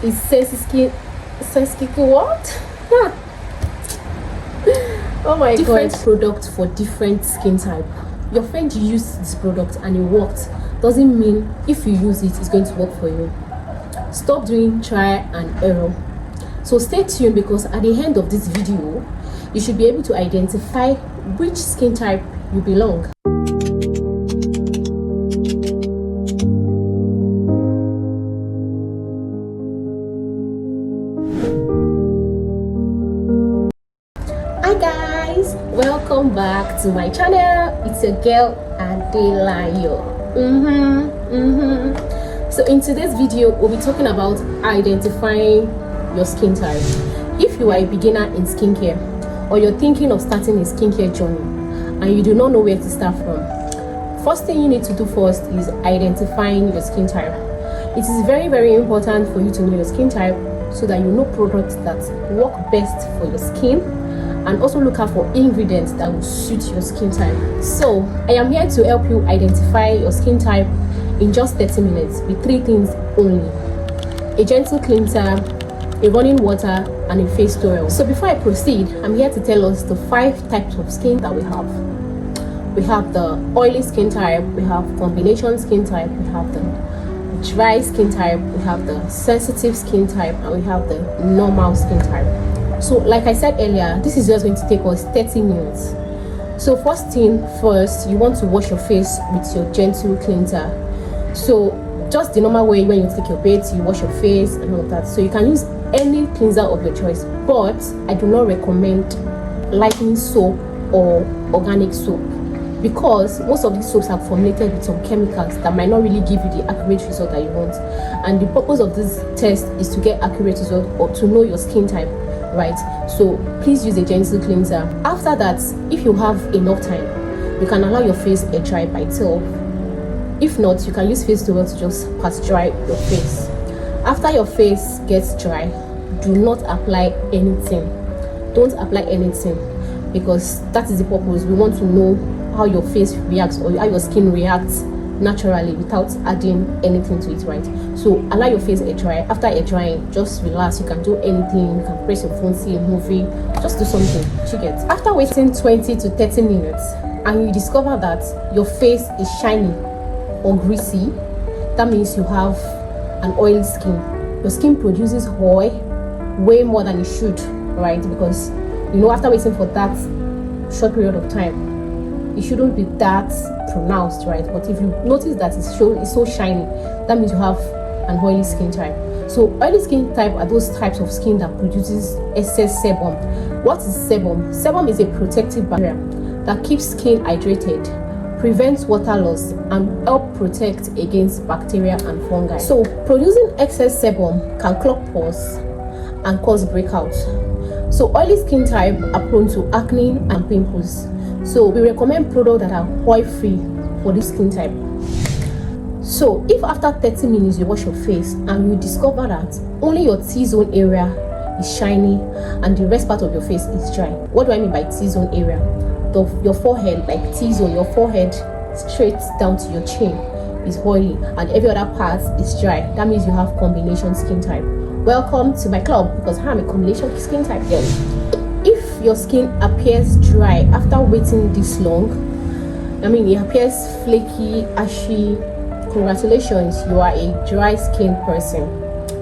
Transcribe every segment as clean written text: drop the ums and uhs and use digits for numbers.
is sensitive what? Oh my god. Different product for different skin type. Your friend used this product and it worked doesn't mean if you use it, it's going to work for you. Stop doing try and error. So stay tuned, because at the end of this video you should be able to identify which skin type you belong. Hi guys, welcome back to my channel. It's your girl Adelayo. So in today's video we'll be talking about identifying your skin type. If you are a beginner in skincare, or you're thinking of starting a skincare journey and you do not know where to start from, first thing you need to do first is identifying your skin type. It is very important for you to know your skin type so that you know products that work best for your skin, and also look out for ingredients that will suit your skin type. So I am here to help you identify your skin type in just 30 minutes with 3 things only: a gentle cleanser, a running water, and a face towel. So before I proceed, I'm here to tell us the 5 types of skin that we have. We have the oily skin type, we have combination skin type, we have the dry skin type, we have the sensitive skin type, and we have the normal skin type. So like I said earlier, this is just going to take us 30 minutes. So first thing first, you want to wash your face with your gentle cleanser. So just the normal way when you take your bath, you wash your face and all of that. So you can use any cleanser of your choice, but I do not recommend lightening soap or organic soap, because most of these soaps are formulated with some chemicals that might not really give you the accurate result that you want. And the purpose of this test is to get accurate result, or to know your skin type, right? So please use a gentle cleanser. After that, if you have enough time, you can allow your face air dry by itself. If not, you can use face towel to just pat dry your face. After your face gets dry, do not apply anything. Don't apply anything, because that is the purpose. We want to know how your face reacts, or how your skin reacts naturally without adding anything to it, right? So allow your face air dry. After air drying, just relax. You can do anything. You can press your phone, see a movie, just do something. You get. After waiting 20 to 30 minutes and you discover that your face is shiny or greasy, that means you have an oily skin. Your skin produces oil way more than it should, right? Because after waiting for that short period of time, it shouldn't be that pronounced, right? But if you notice that it's so shiny, that means you have an oily skin type. So oily skin type are those types of skin that produces excess sebum. What is sebum? Sebum is a protective barrier that keeps skin hydrated, prevents water loss, and help protect against bacteria and fungi. So producing excess sebum can clog pores and cause breakouts. So oily skin type are prone to acne and pimples. So we recommend products that are oil free for this skin type. So if after 30 minutes you wash your face and you discover that only your T-zone area is shiny and the rest part of your face is dry. What do I mean by T-zone area? Your forehead, like T-zone, your forehead straight down to your chin is oily and every other part is dry. That means you have combination skin type. Welcome to my club, because I'm a combination skin type girl. If your skin appears dry after waiting this long, it appears flaky, ashy, congratulations, you are a dry skin person.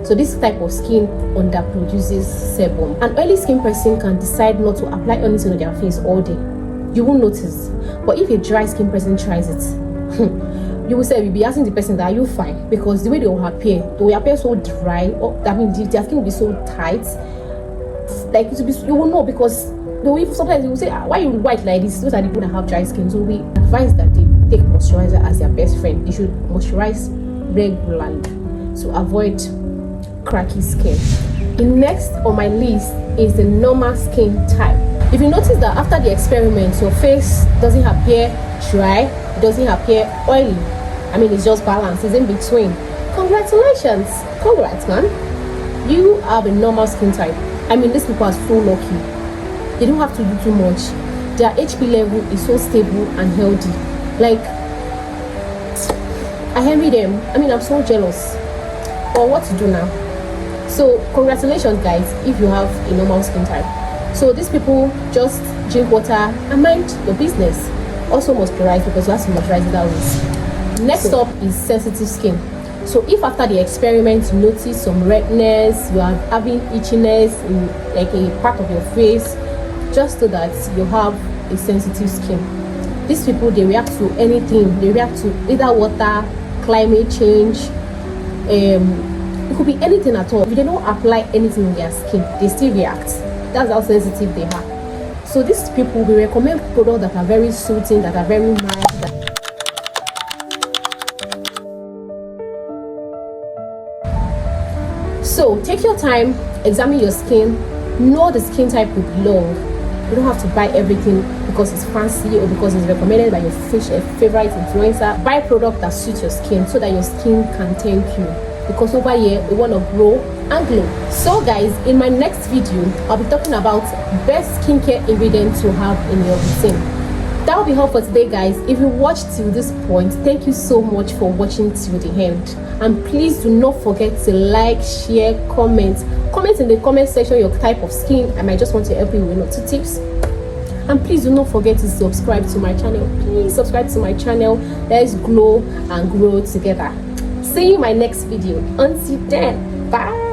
So this type of skin underproduces sebum. An oily skin person can decide not to apply anything on their face all day. You won't notice. But if a dry skin person tries it, you'll be asking the person that, are you fine? Because the way they will appear so dry, or their skin will be so tight. Like you will know, because sometimes you will say, why you white like this? Those are the people that have dry skin. So we advise that they take moisturizer as their best friend. They should moisturize regularly to avoid cracky skin. The next on my list is the normal skin type. If you notice that after the experiment your face doesn't appear dry, it doesn't appear oily, it's just balanced, it's in between, congratulations, congrats man, you have a normal skin type. These people are so lucky. They don't have to do too much. Their HP level is so stable and healthy. Like, I envy them. I'm so jealous. But what to do now? So congratulations guys if you have a normal skin type. So these people just drink water and mind your business. Also moisturize, because you have to moisturize that way. Next up is sensitive skin. So if after the experiment you notice some redness, you are having itchiness in like a part of your face, just so that you have a sensitive skin. These people, they react to anything. They react to either water, climate change, it could be anything at all. If they don't apply anything on their skin, they still react. That's how sensitive they are. So these people, we recommend products that are very soothing, that are very mild. So take your time, examine your skin, know the skin type you belong. You don't have to buy everything because it's fancy or because it's recommended by your favorite influencer. Buy a product that suits your skin so that your skin can thank you. Because over here, we want to grow and glow. So guys, in my next video, I'll be talking about best skincare ingredients to have in your routine. That will be all for today guys. If you watched till this point, thank you so much for watching till the end. And please do not forget to like, share, comment in the comment section your type of skin. I might just want to help you with 1 or 2 tips. And please do not forget to subscribe to my channel. Please subscribe to my channel. Let's glow and grow together. See you in my next video. Until then, bye.